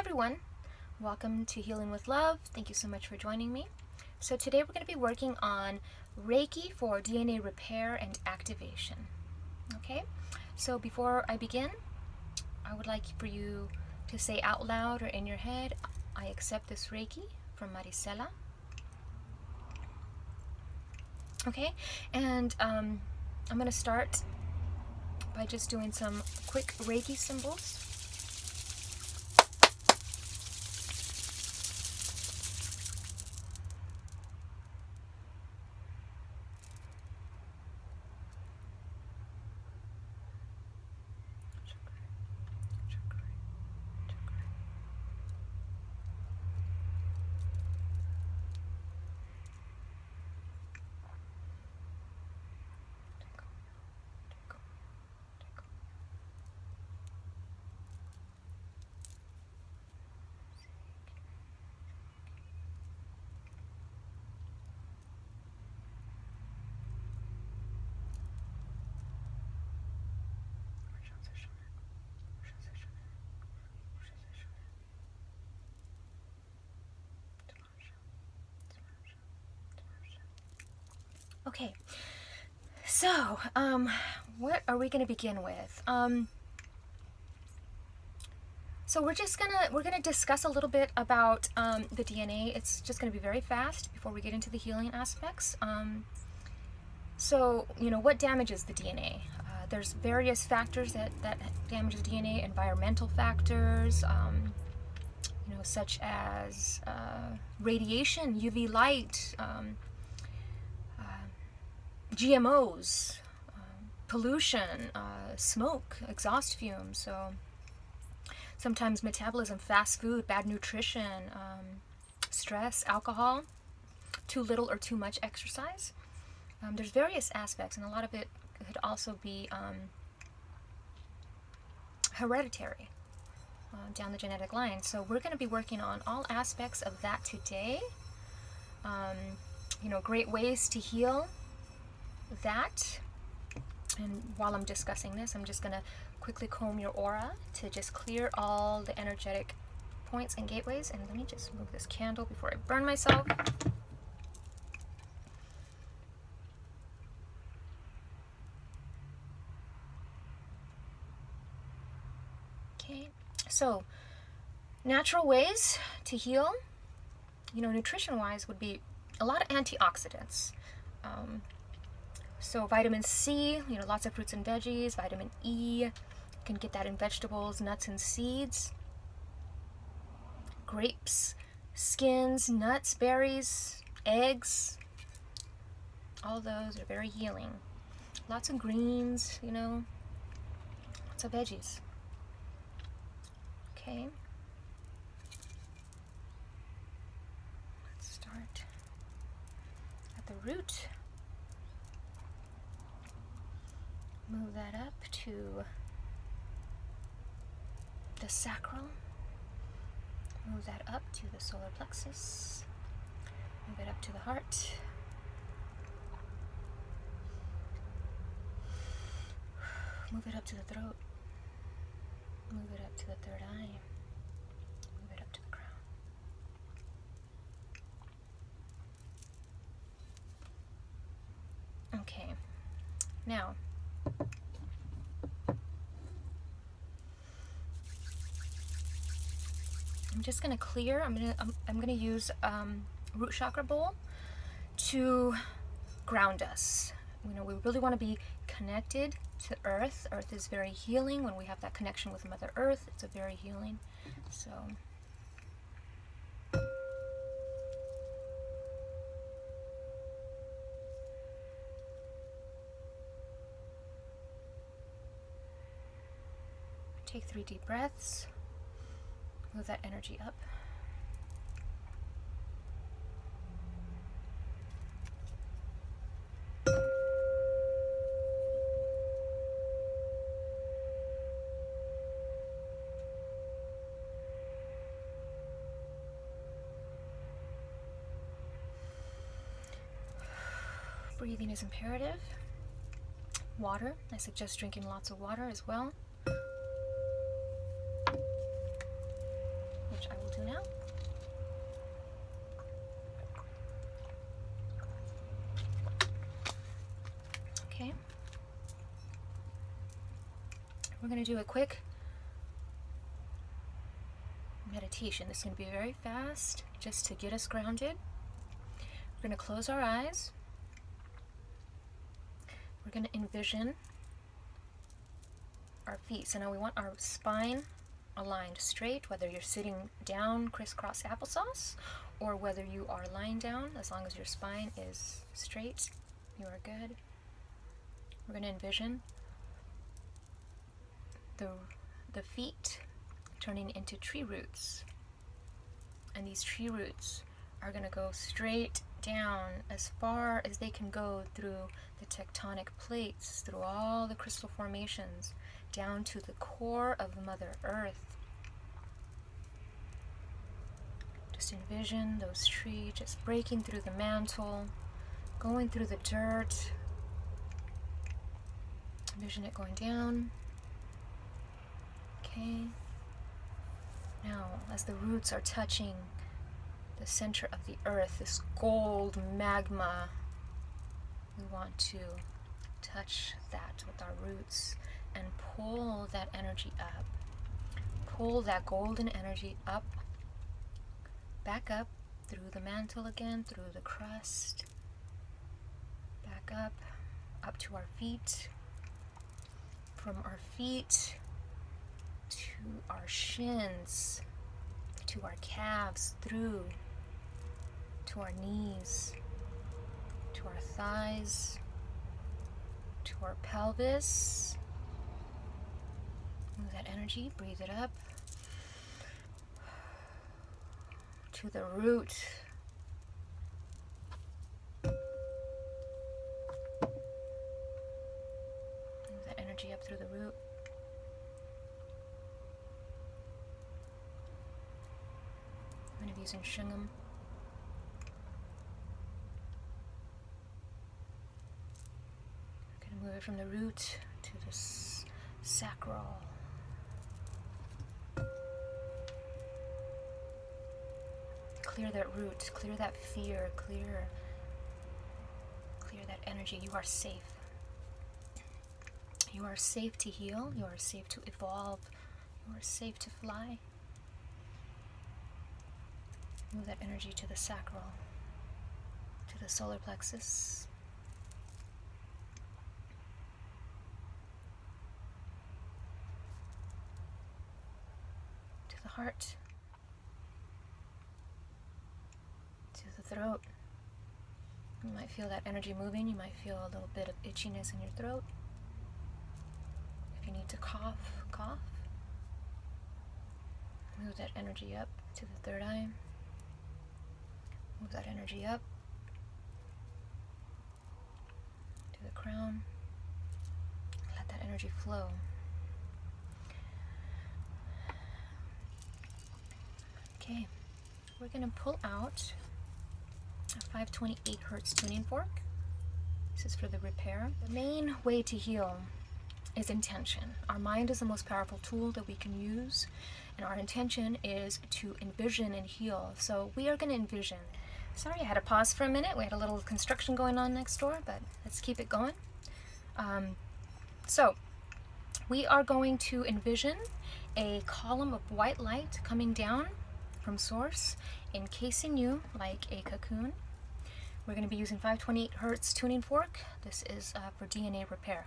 everyone, welcome to Healing with Love. Thank you so much for joining me. So today we're going to be working on Reiki for DNA repair and activation. Okay, so before I begin, I would like for you to say out loud or in your head, I accept this Reiki from Maricela. Okay, and I'm going to start by just doing some quick Reiki symbols. Okay, so what are we going to begin with? So we're gonna discuss a little bit about the DNA. It's just gonna be very fast before we get into the healing aspects. So what damages the DNA? There's various factors that damages DNA. Environmental factors, such as radiation, UV light. GMOs, pollution, smoke, exhaust fumes. So sometimes metabolism, fast food, bad nutrition, stress, alcohol, too little or too much exercise. There's various aspects, and a lot of it could also be hereditary down the genetic line. So we're going to be working on all aspects of that today. Great ways to heal that. And while I'm discussing this, I'm just going to quickly comb your aura to just clear all the energetic points and gateways. And let me just move this candle before I burn myself. Okay, so natural ways to heal, nutrition wise, would be a lot of antioxidants. So vitamin C, lots of fruits and veggies. Vitamin E, you can get that in vegetables, nuts, and seeds. Grapes, skins, nuts, berries, eggs. All those are very healing. Lots of greens, lots of veggies. Okay. Let's start at the root. Move that up to the sacral. Move that up to the solar plexus. Move it up to the heart. Move it up to the throat. Move it up to the third eye. Move it up to the crown. Okay. Now, I'm just going to clear. I'm going to use root chakra bowl to ground us. We really want to be connected to Earth. Earth is very healing. When we have that connection with Mother Earth, it's a very healing. So take 3 deep breaths. Move that energy up. Breathing is imperative. Water, I suggest drinking lots of water as well. we're going to do a quick meditation. This is going to be very fast, just to get us grounded. We're going to close our eyes. We're going to envision our feet. So now we want our spine aligned straight, whether you're sitting down crisscross applesauce or whether you are lying down. As long as your spine is straight, you are good. We're going to envision the feet turning into tree roots, and these tree roots are going to go straight down as far as they can go through the tectonic plates, through all the crystal formations, down to the core of Mother Earth. Just envision those trees just breaking through the mantle, going through the dirt. Envision it going down. Okay. Now, as the roots are touching the center of the earth, this gold magma, we want to touch that with our roots and pull that energy up. Pull that golden energy up, back up through the mantle again, through the crust, back up to our feet, from our feet to our shins, to our calves, through to our knees, to our thighs, to our pelvis. Move that energy, breathe it up to the root. Move that energy up through the root. I'm going to be using Shungam. We're going to move it from the root to the sacral. Clear that root, clear that fear, clear that energy. You are safe. You are safe to heal. You are safe to evolve. You are safe to fly. Move that energy to the sacral, to the solar plexus, to the heart, to the throat. You might feel that energy moving. You might feel a little bit of itchiness in your throat. If you need to cough, cough. Move that energy up to the third eye. Move that energy up to the crown. Let that energy flow. Okay, we're going to pull out a 528 Hertz tuning fork. This is for the repair. The main way to heal is intention. Our mind is the most powerful tool that we can use, and our intention is to envision and heal. So we are going to envision. Sorry, I had to pause for a minute. We had a little construction going on next door, but let's keep it going. So we are going to envision a column of white light coming down from source, encasing you like a cocoon. We're going to be using 528 Hertz tuning fork. This is for DNA repair.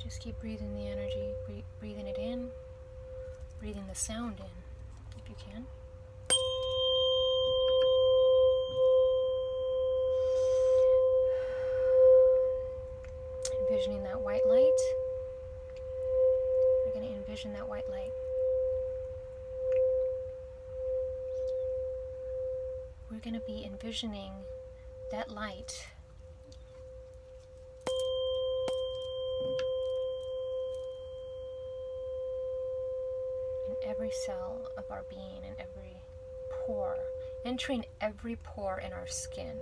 Just keep breathing the energy, breathing it in, breathing the sound in, if you can. Envisioning that white light. We're going to envision that white light. We're going to be envisioning that light in every cell of our being, in every pore, entering every pore in our skin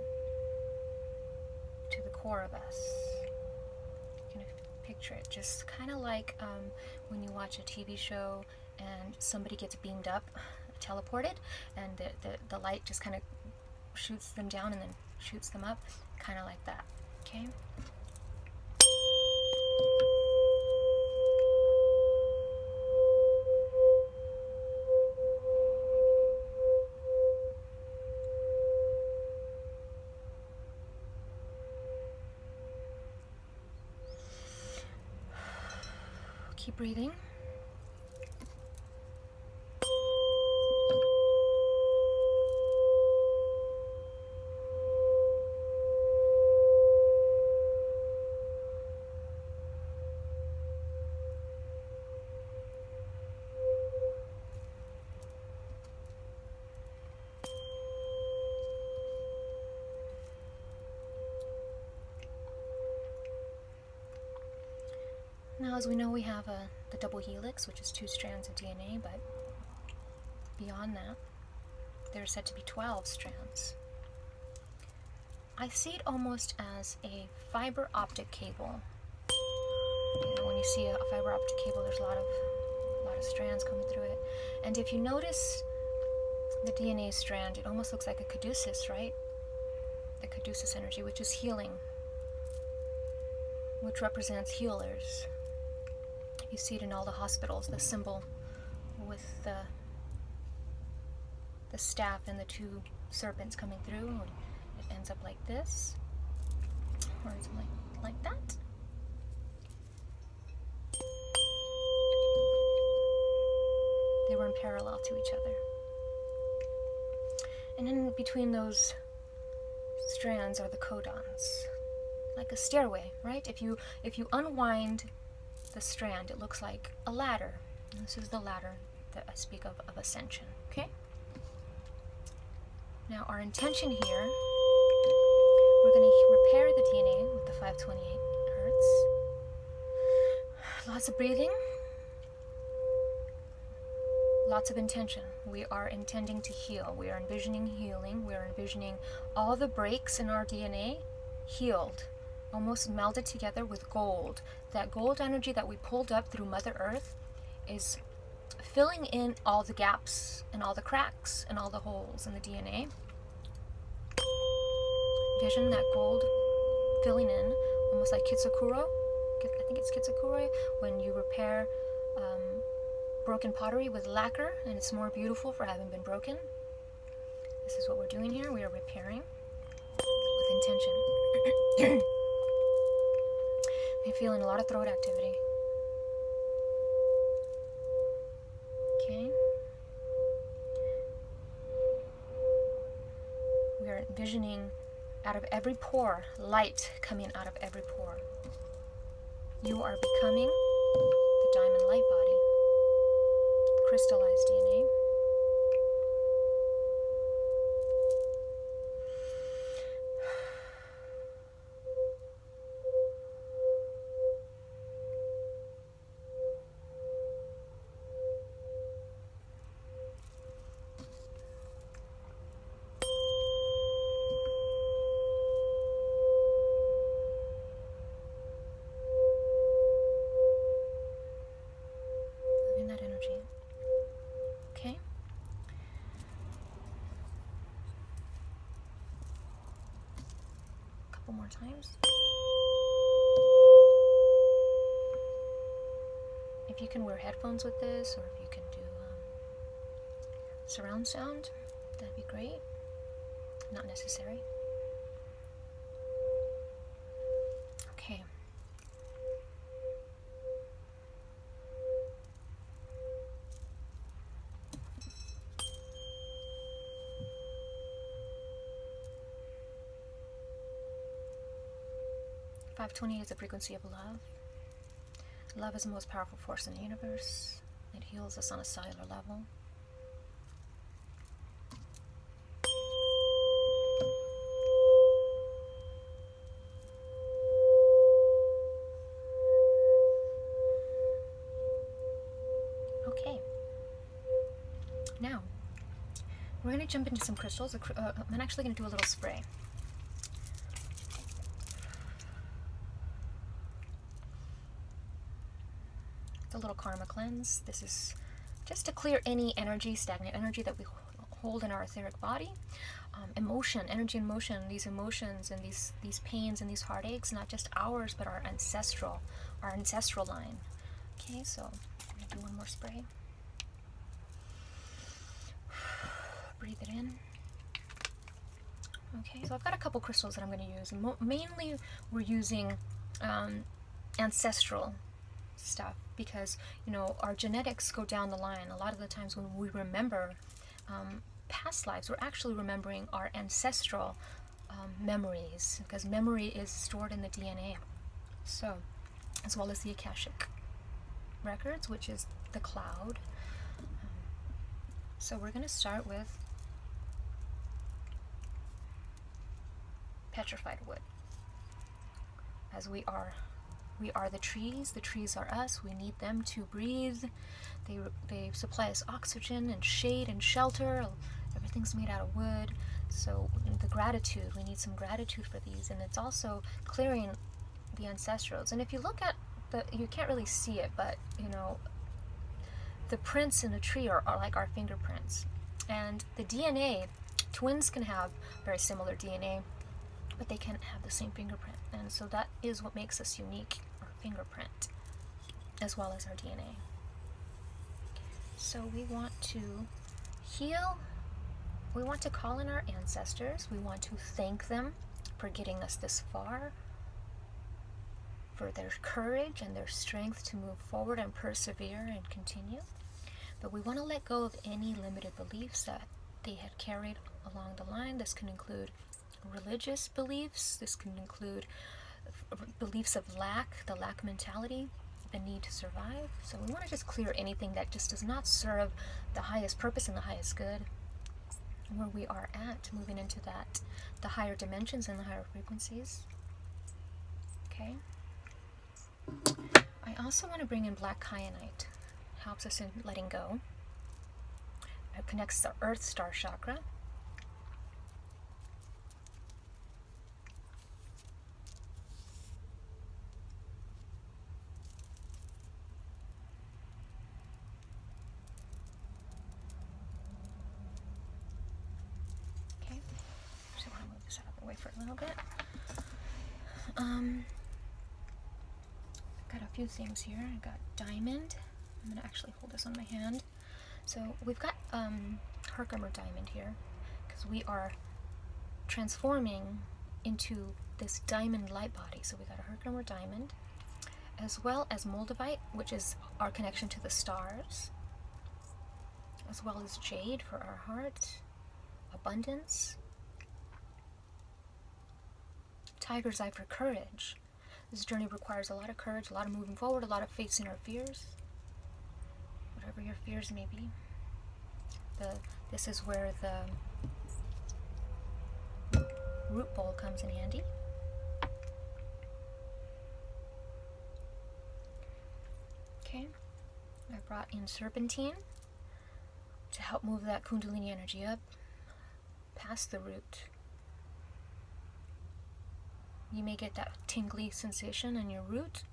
to the core of us. picture it. Just kind of like when you watch a TV show and somebody gets beamed up, teleported, and the light just kind of shoots them down and then shoots them up, kind of like that. Okay. Keep breathing. Now, as we know, we have the double helix, which is 2 strands of DNA, but beyond that, there are said to be 12 strands. I see it almost as a fiber optic cable. You know, when you see a fiber optic cable, there's a lot of strands coming through it. And if you notice the DNA strand, it almost looks like a caduceus, right? The caduceus energy, which is healing, which represents healers. You see it in all the hospitals, the symbol with the staff and the 2 serpents coming through. It ends up like this, or is it like that? They run parallel to each other. And in between those strands are the codons, like a stairway, right? If you unwind the strand, it looks like a ladder. And this is the ladder that I speak of ascension. Okay? Now our intention here, we're going to repair the DNA with the 528 hertz. Lots of breathing. Lots of intention. We are intending to heal. We are envisioning healing. We are envisioning all the breaks in our DNA healed, almost melded together with gold. That gold energy that we pulled up through Mother Earth is filling in all the gaps and all the cracks and all the holes in the DNA. Vision that gold filling in, almost like Kitsukuro. I think it's Kitsukuro, when you repair broken pottery with lacquer, and it's more beautiful for having been broken. This is what we're doing here. We are repairing with intention. I'm feeling a lot of throat activity. Okay. We are envisioning out of every pore, light coming out of every pore. You are becoming the diamond light body, crystallized DNA. That energy. Okay? A couple more times. If you can wear headphones with this, or if you can do surround sound, that'd be great. Not necessary. Okay. .528 is the frequency of love. Love is the most powerful force in the universe. It heals us on a cellular level. Okay. Now, we're going to jump into some crystals. I'm actually going to do a little spray. It's a little karma cleanse. This is just to clear any energy, stagnant energy that we hold in our etheric body. Emotion, energy and motion, these emotions and these pains and these heartaches, not just ours, but our ancestral line. Okay, so I'm going to do one more spray. Breathe it in. Okay, so I've got a couple crystals that I'm going to use. Mainly we're using ancestral stuff because, you know, our genetics go down the line. A lot of the times when we remember past lives, we're actually remembering our ancestral memories, because memory is stored in the DNA. So, as well as the Akashic records, which is the cloud. So we're going to start with petrified wood, as we are the trees are us. We need them to breathe. They supply us oxygen and shade and shelter. Everything's made out of wood. So the gratitude, we need some gratitude for these, and it's also clearing the ancestrals. And if you look at you can't really see it, but you know, the prints in the tree are like our fingerprints. And the DNA, twins can have very similar DNA, but they can't have the same fingerprint. And so that is what makes us unique, our fingerprint, as well as our DNA. So we want to heal. We want to call in our ancestors. We want to thank them for getting us this far, for their courage and their strength to move forward and persevere and continue. But we want to let go of any limited beliefs that they had carried along the line. This can include religious beliefs. This can include beliefs of lack, the lack mentality, the need to survive. So we want to just clear anything that just does not serve the highest purpose and the highest good, where we are at, moving into that, the higher dimensions and the higher frequencies. Okay. I also want to bring in black kyanite. Helps us in letting go. It connects the Earth Star chakra. Okay, just want to move this out of the way for a little bit. Got a few things here. I got diamond. I'm going to actually hold this on my hand. So we've got Herkimer diamond here, because we are transforming into this diamond light body. So we got a Herkimer diamond, as well as moldavite, which is our connection to the stars, as well as jade for our heart, abundance, tiger's eye for courage. This journey requires a lot of courage, a lot of moving forward, a lot of facing our fears, whatever your fears may be. This is where the root bowl comes in handy. Okay, I brought in serpentine to help move that kundalini energy up past the root. You may get that tingly sensation in your root,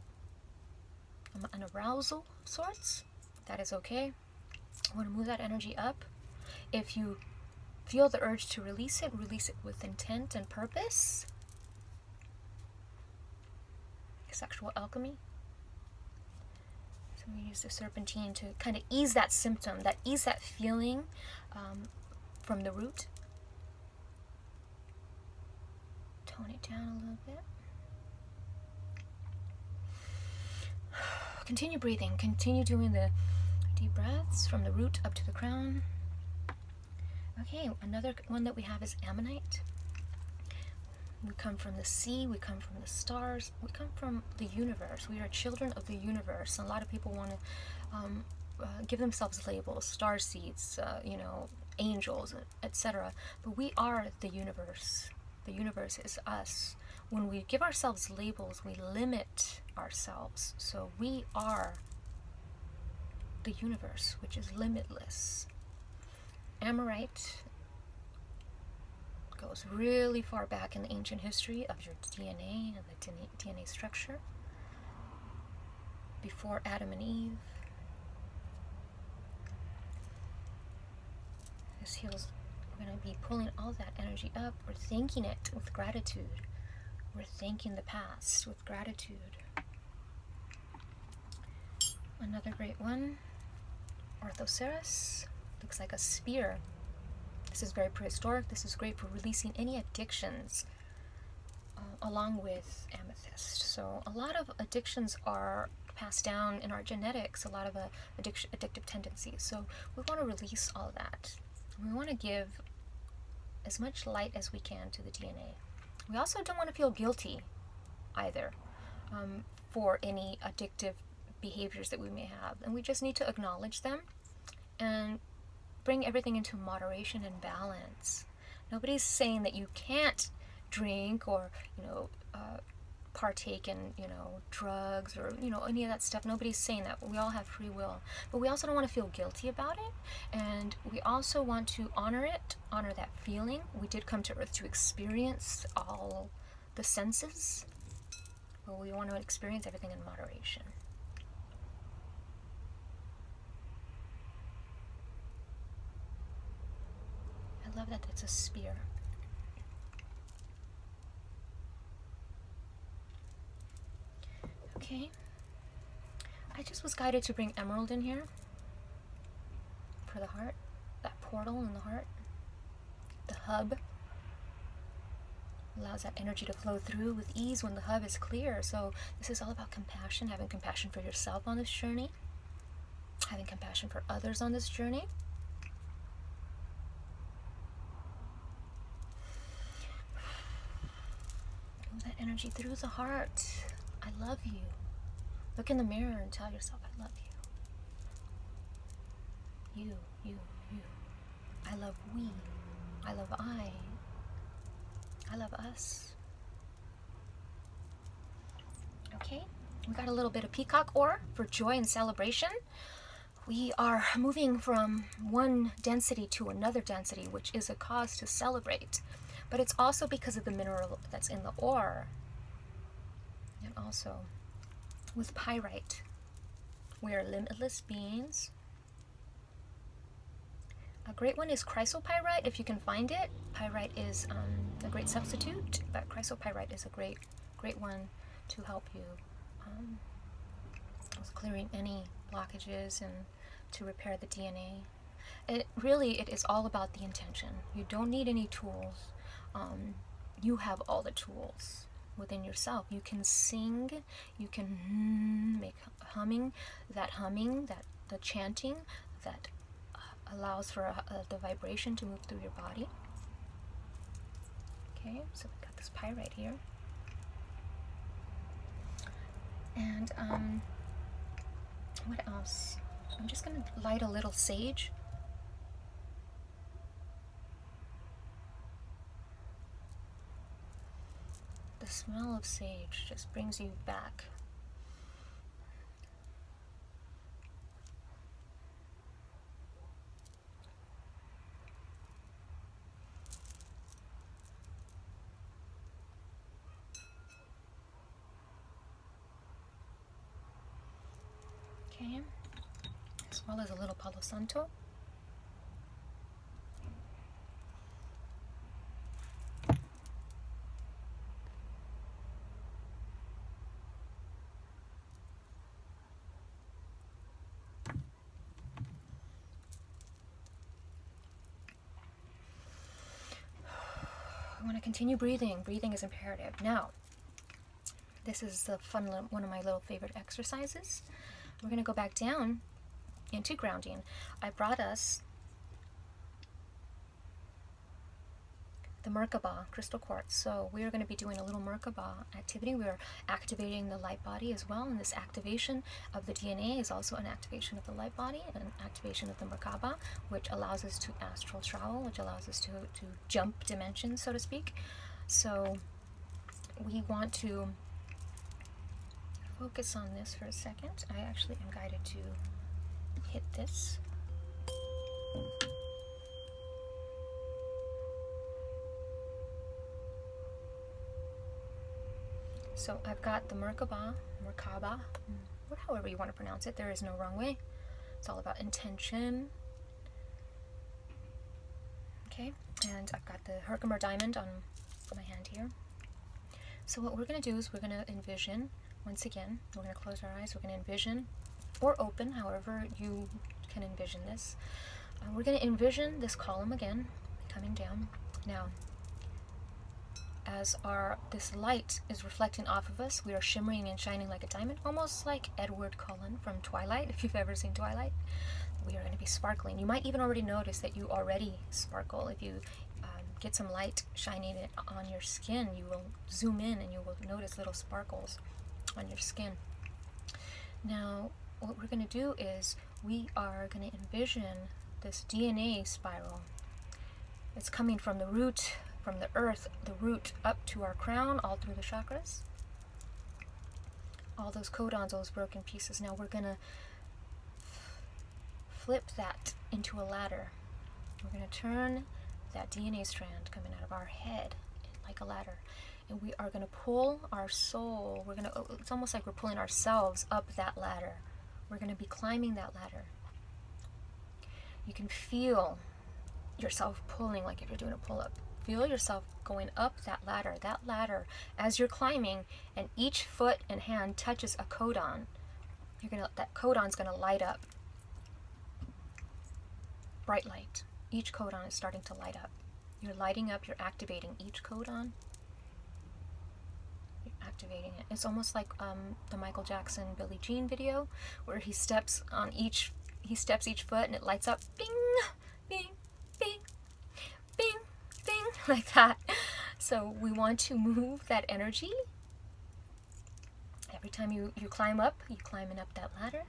an arousal of sorts. That is okay. I want to move that energy up. If you feel the urge to release it with intent and purpose. Sexual alchemy. So we use the serpentine to kind of ease that symptom, ease that feeling from the root. Tone it down a little bit. Continue breathing. Continue doing the deep breaths from the root up to the crown. Okay, another one that we have is ammonite. We come from the sea, we come from the stars, we come from the universe. We are children of the universe. And a lot of people want to give themselves labels, star seeds, angels, etc. But we are the universe. The universe is us. When we give ourselves labels, we limit ourselves. So we are the universe, which is limitless. Amorite goes really far back in the ancient history of your DNA and the DNA structure. Before Adam and Eve, this heals. We're going to be pulling all that energy up. We're thanking it with gratitude. We're thanking the past with gratitude. Another great one, Orthoceras. Looks like a spear. This is very prehistoric. This is great for releasing any addictions, along with amethyst. So a lot of addictions are passed down in our genetics, a lot of addictive tendencies. So we want to release all that. We want to give as much light as we can to the DNA. We also don't want to feel guilty either for any addictive behaviors that we may have. And we just need to acknowledge them and bring everything into moderation and balance. Nobody's saying that you can't drink or, partake in, drugs or, any of that stuff. Nobody's saying that. We all have free will. But we also don't want to feel guilty about it. And we also want to honor it, honor that feeling. We did come to Earth to experience all the senses. But we want to experience everything in moderation. I love that it's a spear. Okay, I just was guided to bring emerald in here for the heart, that portal in the heart. The hub allows that energy to flow through with ease when the hub is clear. So this is all about compassion, having compassion for yourself on this journey, having compassion for others on this journey. Move that energy through the heart. I love you. Look in the mirror and tell yourself, I love you. You. I love we. I love I. I love us. Okay, we got a little bit of peacock ore for joy and celebration. We are moving from one density to another density, which is a cause to celebrate. But it's also because of the mineral that's in the ore. And also with pyrite, we are limitless beings. A great one is chrysopyrite, if you can find it. Pyrite is a great substitute, but chrysopyrite is a great one to help you with clearing any blockages and to repair the DNA. It is all about the intention. You don't need any tools. You have all the tools within yourself. You can sing, you can make humming, the chanting that allows for the vibration to move through your body. Okay, so we got this pyrite here. And what else? I'm just going to light a little sage. The smell of sage just brings you back. Okay, as well as a little Palo Santo. I want to continue breathing. Breathing is imperative. Now, this is the one of my little favorite exercises. We're going to go back down into grounding. I brought us the Merkaba crystal quartz. So we are going to be doing a little Merkaba activity. We are activating the light body as well, and this activation of the DNA is also an activation of the light body and an activation of the Merkaba, which allows us to astral travel, which allows us to jump dimensions, so to speak. So we want to focus on this for a second. I actually am guided to hit this. So I've got the Merkaba, however you want to pronounce it. There is no wrong way. It's all about intention. Okay, and I've got the Herkimer diamond on my hand here. So what we're going to do is we're going to envision, once again, we're going to close our eyes, we're going to envision, or open, however you can envision this. We're going to envision this column again, coming down. Now, as this light is reflecting off of us, we are shimmering and shining like a diamond, almost like Edward Cullen from Twilight, if you've ever seen Twilight. We are going to be sparkling. You might even already notice that you already sparkle. If you get some light shining on your skin, you will zoom in and you will notice little sparkles on your skin. Now, what we're going to do is we are going to envision this DNA spiral. It's coming from the root, from the earth, the root up to our crown, all through the chakras. All those codons, those broken pieces. Now we're going to flip that into a ladder. We're going to turn that DNA strand coming out of our head like a ladder, and we are going to pull our soul. It's almost like we're pulling ourselves up that ladder. We're going to be climbing that ladder. You can feel yourself pulling, like if you're doing a pull-up. Feel yourself going up that ladder as you're climbing, and each foot and hand touches a codon. That codon's going to light up. Bright light. Each codon is starting to light up. You're lighting up, you're activating each codon. You're activating it. It's almost like the Michael Jackson Billie Jean video, where he steps each foot and it lights up. Bing, bing, bing, bing, bing, like that. So we want to move that energy. Every time you climb up, you're climbing up that ladder.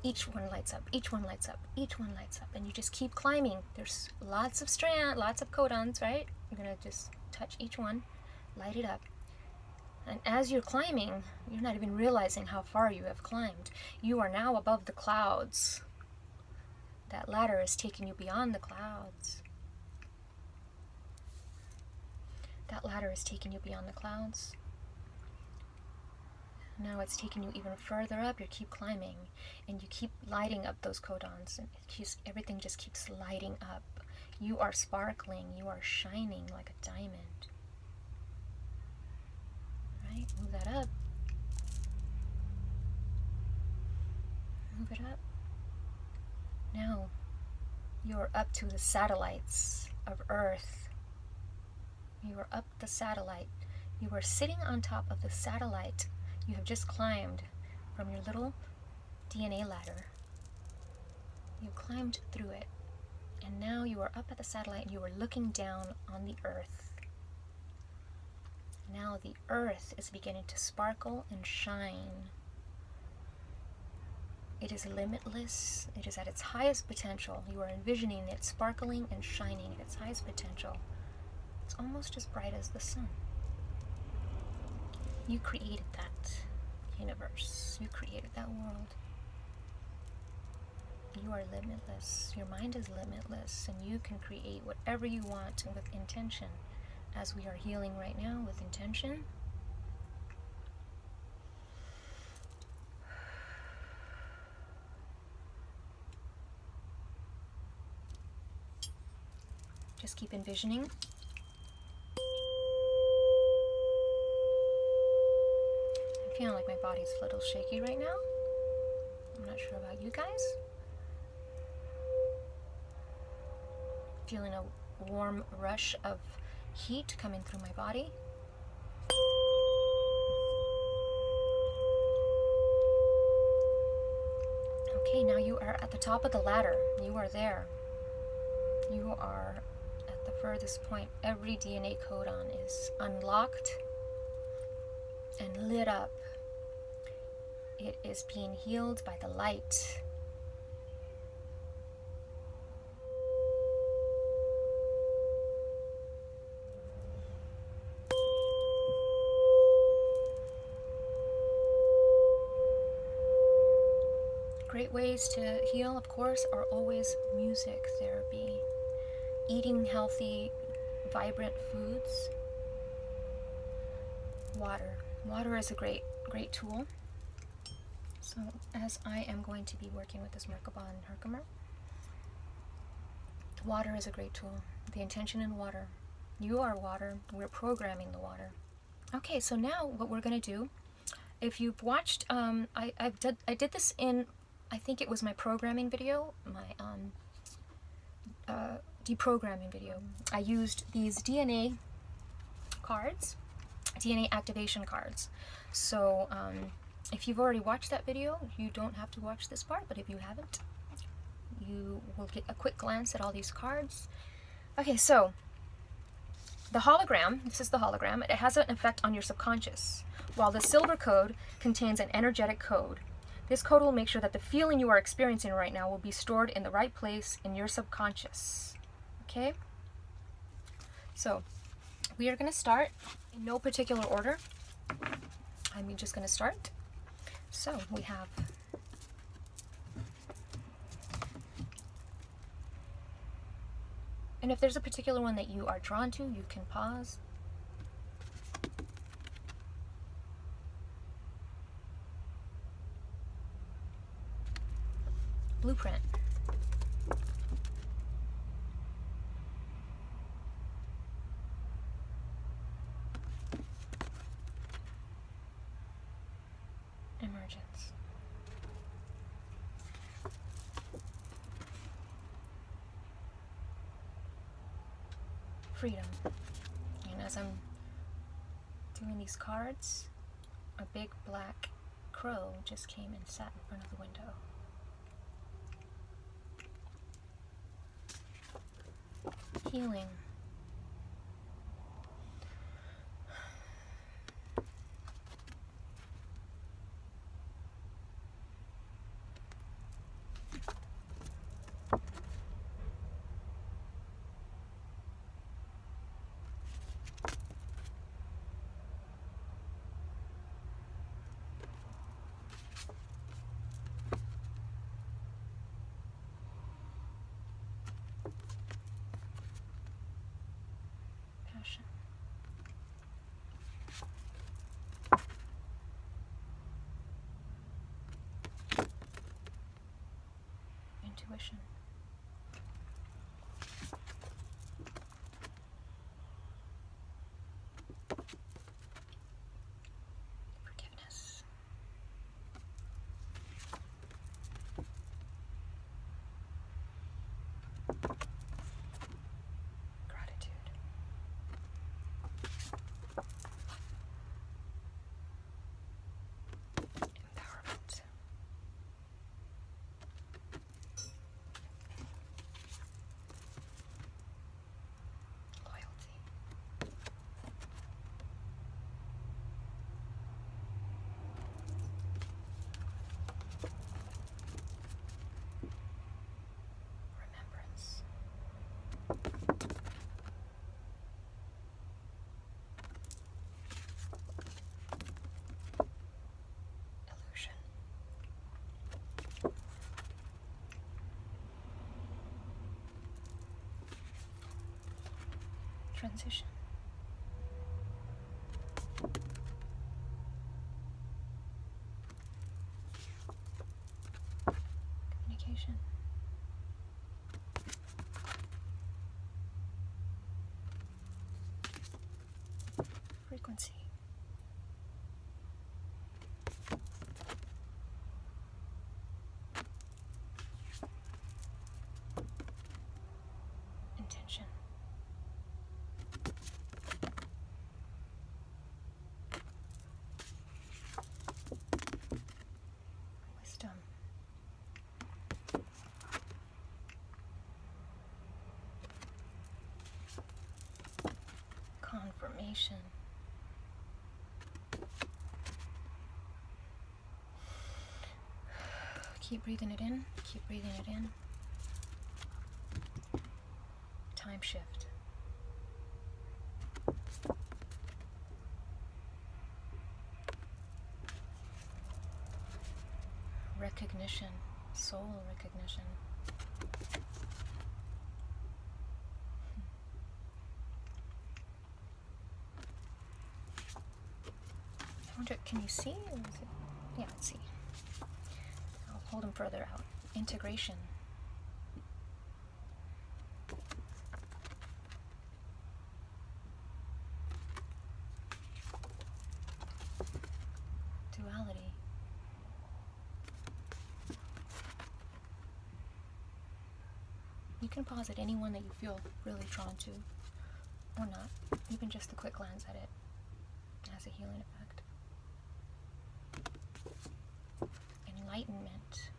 Each one lights up, each one lights up, each one lights up, and you just keep climbing. There's lots of codons, right? You're going to just touch each one, light it up. And as you're climbing, you're not even realizing how far you have climbed. You are now above the clouds. That ladder is taking you beyond the clouds. That ladder is taking you beyond the clouds. Now it's taking you even further up. You keep climbing, and you keep lighting up those codons, and everything just keeps lighting up. You are sparkling. You are shining like a diamond. Right? Move that up. Move it up. Now you're up to the satellites of Earth. You are up the satellite. You are sitting on top of the satellite. You have just climbed from your little DNA ladder. You climbed through it, and now you are up at the satellite and you are looking down on the Earth. Now the Earth is beginning to sparkle and shine. It is limitless. It is at its highest potential. You are envisioning it sparkling and shining at its highest potential. It's almost as bright as the sun. You created that universe. You created that world. You are limitless. Your mind is limitless, and you can create whatever you want with intention. As we are healing right now with intention. Just keep envisioning. I'm feeling like my body's a little shaky right now. I'm not sure about you guys. Feeling a warm rush of heat coming through my body. Okay, now you are at the top of the ladder. You are there. You are at the furthest point. Every DNA codon is unlocked and lit up. It is being healed by the light. Great ways to heal, of course, are always music therapy, eating healthy, vibrant foods, water. Water is a great tool. So as I am going to be working with this Merkaba and Herkimer, Water is a great tool. The intention in water. You are water. We're programming the water. Okay, so now what we're going to do, if you've watched, I did this in, I think it was my programming video, my deprogramming video. I used these DNA cards, DNA activation cards. So if you've already watched that video, you don't have to watch this part, but if you haven't, you will get a quick glance at all these cards. Okay, so the hologram, this is the hologram, it has an effect on your subconscious, while the silver code contains an energetic code. This code will make sure that the feeling you are experiencing right now will be stored in the right place in your subconscious. Okay? So, we are going to start in no particular order. I'm just going to start. So, we have and if there's a particular one that you are drawn to, you can pause. Blueprint. Emergence. Freedom. And as I'm doing these cards, a big black crow just came and sat in front of the window. Healing. Passion. Intuition. Forgiveness. Gratitude. Empowerment. Loyalty. Remembrance. Illusion. Transition. Communication. Frequency. Intention. Wisdom. Confirmation. Keep breathing it in. Keep breathing it in. Time shift. Recognition. Soul recognition. I wonder, can you see? Or is it? Yeah, let's see. I'll hold them further out. Integration. can pause at any one that you feel really drawn to, or not. Even just a quick glance at it has a healing effect. Enlightenment.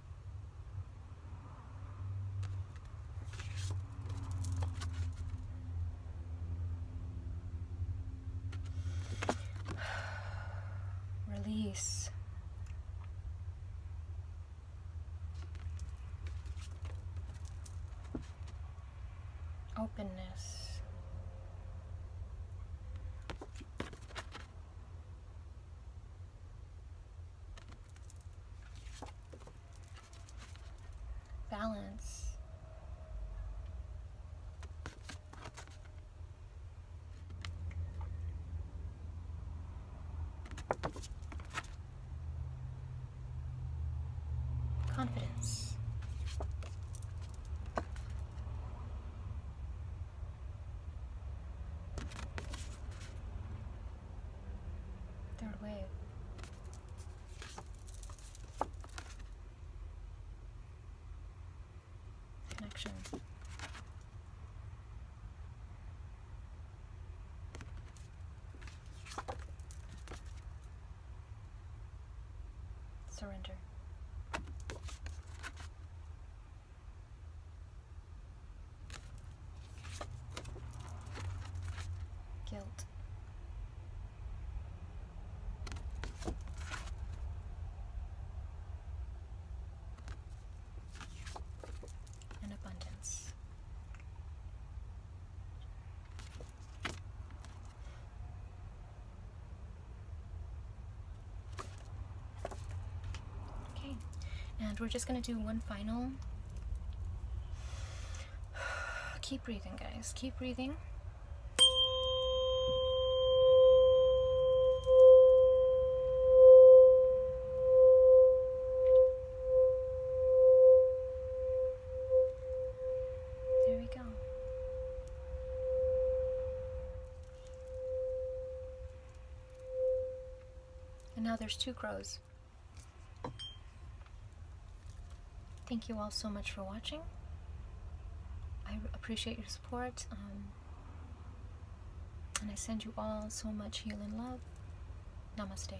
Release. Openness. Balance. Confidence. Third wave. Connection. Surrender. Guilt. And abundance. Okay, and we're just going to do one final. Keep breathing, guys. Keep breathing. There we go. And now there's 2 crows. Thank you all so much for watching. I appreciate your support. And I send you all so much healing love. Namaste.